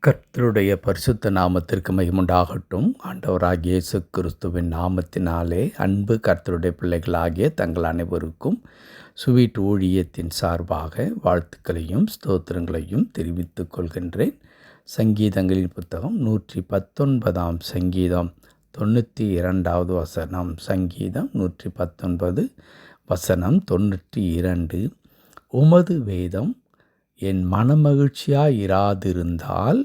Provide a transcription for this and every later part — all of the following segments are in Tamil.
கர்த்தருடைய பரிசுத்த நாமத்திற்கு மகிமுண்டாகட்டும். ஆண்டவராகிய இயேசு கிறிஸ்துவின் நாமத்தினாலே அன்பு கர்த்தருடைய பிள்ளைகளாகிய தங்கள் அனைவருக்கும் ஸ்வீட் ஊழியத்தின் சார்பாக வாழ்த்துக்களையும் ஸ்தோத்திரங்களையும் தெரிவித்துக் கொள்கின்றேன். சங்கீதங்களின் புத்தகம் 119 சங்கீதம் 92 வசனம். சங்கீதம் 119 வசனம் 92. உமது வேதம் என் மனமகிழ்ச்சியாயிராதிருந்தால்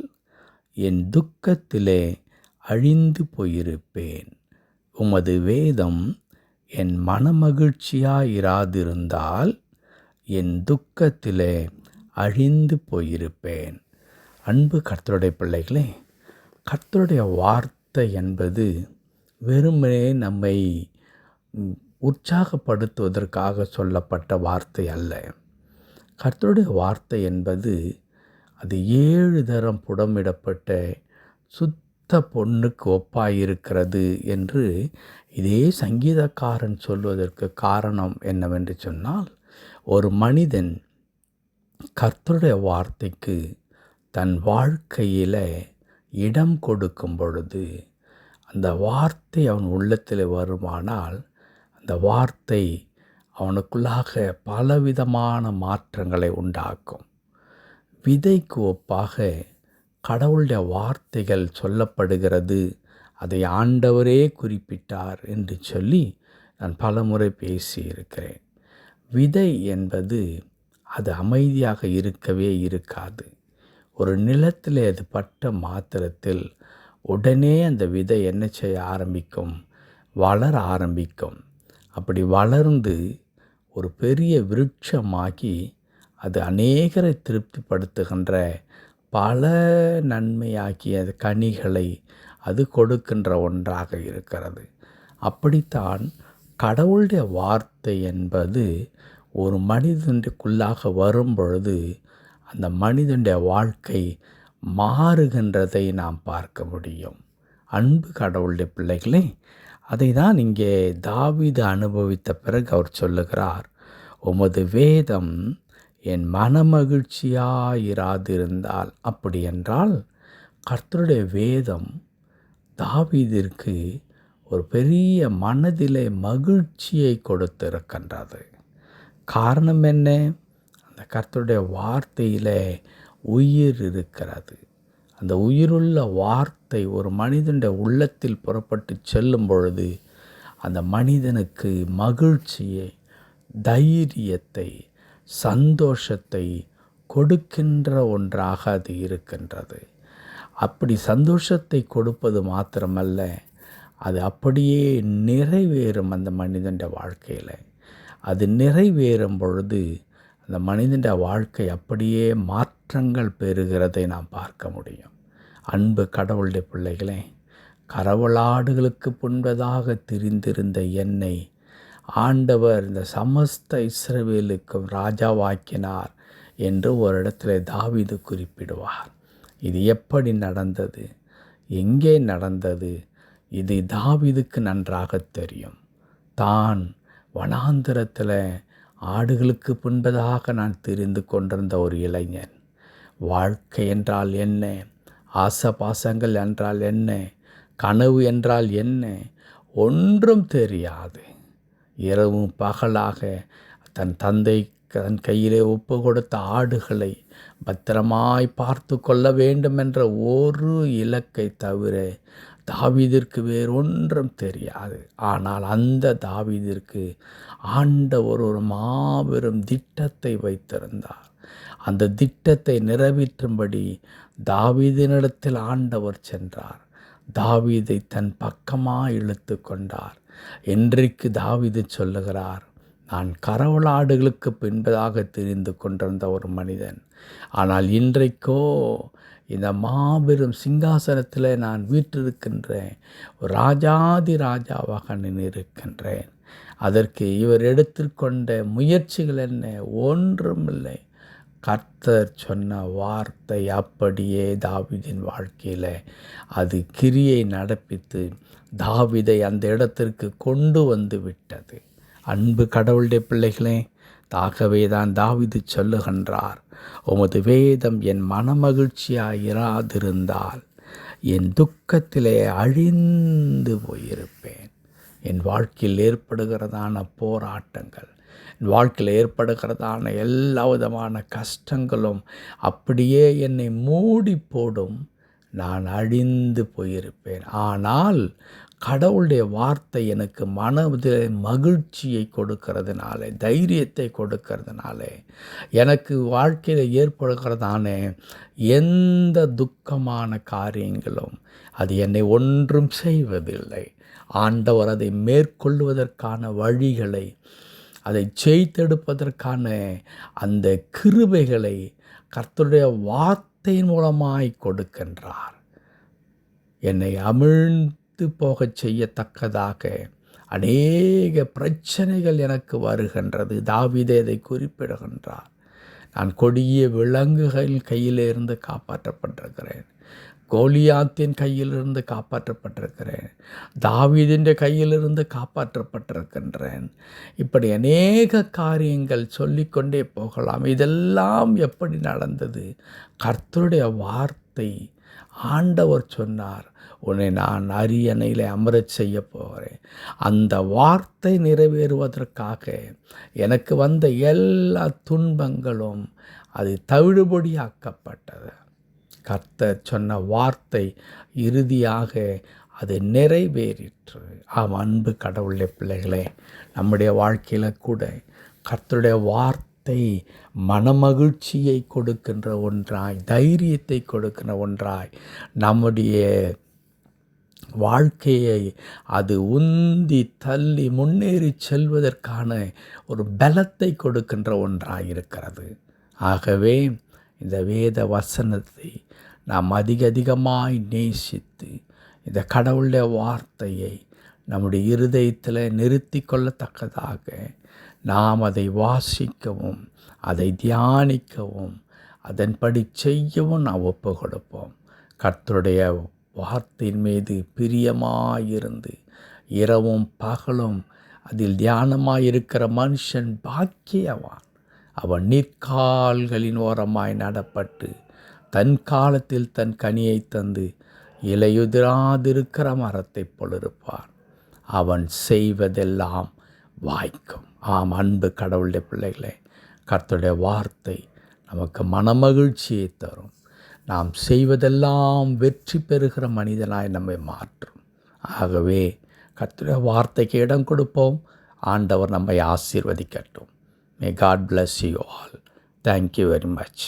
என் துக்கத்திலே அழிந்து போயிருப்பேன். உமது வேதம் என் மனமகிழ்ச்சியாயிராதிருந்தால் என் துக்கத்திலே அழிந்து போயிருப்பேன். அன்பு கர்த்தருடைய பிள்ளைகளே, கர்த்தருடைய வார்த்தை என்பது வெறுமனே நம்மை உற்சாகப்படுத்துவதற்காக சொல்லப்பட்ட வார்த்தை அல்ல. கர்த்தருடைய வார்த்தை என்பது அது 7 தரம் புடமிடப்பட்ட சுத்த பொன்னுக்கு ஒப்பாயிருக்கிறது என்று இதே சங்கீதக்காரன் சொல்வதற்கு காரணம் என்னவென்று சொன்னால், ஒரு மனிதன் கர்த்தருடைய வார்த்தைக்கு தன் வாழ்க்கையில் இடம் கொடுக்கும் பொழுது அந்த வார்த்தை அவன் உள்ளத்தில் வருமானால் அந்த வார்த்தை அவனுக்குள்ளாக பலவிதமான மாற்றங்களை உண்டாக்கும். விதைக்கு ஒப்பாக கடவுளுடைய வார்த்தைகள் சொல்லப்படுகிறது. அதை ஆண்டவரே குறிப்பிட்டார் என்று சொல்லி நான் பலமுறை பேசியிருக்கிறேன். விதை என்பது அது அமைதியாக இருக்கவே இருக்காது. ஒரு நிலத்தில் அது பட்ட மாத்திரத்தில் உடனே அந்த விதை என்ன செய்ய ஆரம்பிக்கும்? வளர ஆரம்பிக்கும். அப்படி வளர்ந்து ஒரு பெரிய விருட்சமாகி அது அநேகரை திருப்திப்படுத்துகின்ற பல நன்மையாகிய கனிகளை அது கொடுக்கின்ற ஒன்றாக இருக்கிறது. அப்படித்தான் கடவுளுடைய வார்த்தை என்பது ஒரு மனிதனுக்குள்ளாக வரும் பொழுது அந்த மனிதனுடைய வாழ்க்கை மாறுகின்றதை நாம் பார்க்க முடியும். அன்பு கடவுளுடைய பிள்ளைகளே, அதை தான் இங்கே தாவீது அனுபவித்த பிறகு அவர் சொல்லுகிறார், உமது வேதம் என் மனமகிழ்ச்சியாயிராதிருந்தால். அப்படி என்றால் கர்த்தருடைய வேதம் தாவீதிற்கு ஒரு பெரிய மனதிலே மகிழ்ச்சியை கொடுத்திருக்கின்றது. காரணம் என்ன? அந்த கர்த்தருடைய வார்த்தையில் உயிர் இருக்கிறது. அந்த உயிருள்ள வார்த்தை ஒரு மனிதனுடைய உள்ளத்தில் புறப்பட்டு செல்லும் பொழுது அந்த மனிதனுக்கு மகிழ்ச்சியை, தைரியத்தை, சந்தோஷத்தை கொடுக்கின்ற ஒன்றாக அது இருக்கின்றது. அப்படி சந்தோஷத்தை கொடுப்பது மாத்திரமல்ல, அது அப்படியே நிறைவேறும் அந்த மனிதனுடைய வாழ்க்கையில். அது நிறைவேறும் பொழுது அந்த மனிதனுடைய வாழ்க்கை அப்படியே மாற்றங்கள் பெறுகிறதை நாம் பார்க்க முடியும். அன்பு கடவுளுடைய பிள்ளைகளே, கரவலாடுகளுக்கு புண்பதாக திரிந்திருந்த என்னை ஆண்டவர் இந்த சமஸ்த இஸ்ரவேலுக்கும் ராஜாவாக்கினார் என்று ஒரு இடத்துல தாவீது குறிப்பிடுவார். இது எப்படி நடந்தது? எங்கே நடந்தது? இது தாவீதுக்கு நன்றாக தெரியும். தான் வனாந்திரத்தில் ஆடுகளுக்கு பின்பதாக நான் தெரிந்து கொண்டிருந்த ஒரு இளைஞன். வாழ்க்கை என்றால் என்ன? ஆசபாசங்கள் என்றால் என்ன? கனவு என்றால் என்ன? ஒன்றும் தெரியாது. இரவும் பகலாக தன் தந்தை தன் கையிலே ஒப்பு கொடுத்த ஆடுகளை பத்திரமாய் பார்த்து கொள்ள வேண்டும் என்ற ஒரு இலக்கை தவிர தாவீதிற்கு வேறு ஒன்றும் தெரியாது. ஆனால் அந்த தாவீதிற்கு ஆண்டவர் ஒரு மாபெரும் திட்டத்தை வைத்திருந்தார். அந்த திட்டத்தை நிறைவேற்றும்படி தாவீதினிடத்தில் ஆண்டவர் சென்றார். தாவீதை தன் பக்கமாக இழுத்து கொண்டார். இன்றைக்கு தாவீது சொல்லுகிறார், நான் கரவலாடுகளுக்கு பின்பதாக தெரிந்து கொண்டிருந்த ஒரு மனிதன், ஆனால் இன்றைக்கோ இந்த மாபெரும் சிங்காசனத்தில் நான் வீற்றிருக்கின்றேன், ராஜாதி ராஜாவாக நின்றிருக்கின்றேன். அதற்கு இவர் எடுத்துக்கொண்ட முயற்சிகள் என்ன? ஒன்றுமில்லை. கர்த்தர் சொன்ன வார்த்தை அப்படியே தாவீதின் வாழ்க்கையில் அது கிரியை நடப்பித்து தாவீதை அந்த இடத்திற்கு கொண்டு வந்து விட்டது. அன்பு கடவுளுடைய பிள்ளைகளே, ஆகவே தான் தாவீது சொல்லுகின்றார், உமது வேதம் என் மனமகிழ்ச்சியாய் இராதிருந்தால் என் துக்கத்திலே அழிந்து போயிருப்பேன். என் வாழ்க்கையில் ஏற்படுகிறதான போராட்டங்கள், என் வாழ்க்கையில் ஏற்படுகிறதான எல்லா விதமான கஷ்டங்களும் அப்படியே என்னை மூடி போடும், நான் அழிந்து போயிருப்பேன். ஆனால் கடவுளுடைய வார்த்தை எனக்கு மனதில் மகிழ்ச்சியை கொடுக்கிறதுனால, தைரியத்தை கொடுக்கிறதுனால, எனக்கு வாழ்க்கையில் ஏற்படுகிறதான எந்த துக்கமான காரியங்களும் அது என்னை ஒன்றும் செய்வதில்லை. ஆண்டவர் அதை மேற்கொள்வதற்கான வழிகளை, அதை ஜெயித்தெடுப்பதற்கான அந்த கிருபைகளை கர்த்தருடைய வார்த்தையின் மூலமாய் கொடுக்கின்றார். என்னை அமிழ்ந்து போகச் செய்யத்தக்கதாக அநேக பிரச்சனைகள் எனக்கு வருகின்றது. தாவீது அதை குறிப்பிடுகின்றார். நான் கொடிய விலங்குகள் கையிலிருந்து காப்பாற்றப்பட்டிருக்கிறேன், கோலியாத்தின் கையிலிருந்து காப்பாற்றப்பட்டிருக்கிறேன், தாவீதின் கையிலிருந்து காப்பாற்றப்பட்டிருக்கின்றேன். இப்படி அநேக காரியங்கள் சொல்லிக்கொண்டே போகலாம். இதெல்லாம் எப்படி நடந்தது? கர்த்தருடைய வார்த்தை. ஆண்டவர் சொன்னார், உன்னை நான் அரியணையில் அமரச் செய்ய போகிறேன். அந்த வார்த்தை நிறைவேறுவதற்காக எனக்கு வந்த எல்லா துன்பங்களும் அது தவிடுபொடியாக்கப்பட்டது. கர்த்தர் சொன்ன வார்த்தை இறுதியாக அது நிறைவேறிற்று. அன்பு கடவுளுடைய பிள்ளைகளே, நம்முடைய வாழ்க்கையில் கூட கர்த்தருடைய வார்த்தை மனமகிழ்ச்சியை கொடுக்கின்ற ஒன்றாய், தைரியத்தை கொடுக்கின்ற ஒன்றாய், நம்முடைய வாழ்க்கையை அது உந்தி தள்ளி முன்னேறி செல்வதற்கான ஒரு பலத்தை கொடுக்கின்ற ஒன்றாய் இருக்கிறது. ஆகவே இந்த வேத வசனத்தை நாம் அதிகமாய் நேசித்து இந்த கடவுளுடைய வார்த்தையை நம்முடைய இருதயத்தில் நிறுத்தி கொள்ளத்தக்கதாக நாம் அதை வாசிக்கவும், அதை தியானிக்கவும், அதன்படி செய்யவும் நாம் ஒப்பு கொடுப்போம். கர்த்தருடைய வார்த்தையின் மீது பிரியமாயிருந்து இரவும் பகலும் அதில் தியானமாயிருக்கிற மனுஷன் பாக்கியவான். அவன் நீர்க்கால்களின் ஓரமாய் நடப்பட்டு தன் காலத்தில் தன் கனியை தந்து இலையுதிராதிருக்கிற மரத்தைப் போலிருப்பான். அவன் செய்வதெல்லாம் வாய்க்கும். அன்பு கடவுளுடைய பிள்ளைகளே, கர்த்தருடைய வார்த்தை நமக்கு மனமகிழ்ச்சியை தரும். நாம் செய்வதெல்லாம் வெற்றி பெறுகிற மனிதனாய் நம்மை மாற்றும். ஆகவே கர்த்தருடைய வார்த்தைக்கு இடம் கொடுப்போம். ஆண்டவர் நம்மை ஆசீர்வதிக்கட்டும். May God bless you all. Thank you very much.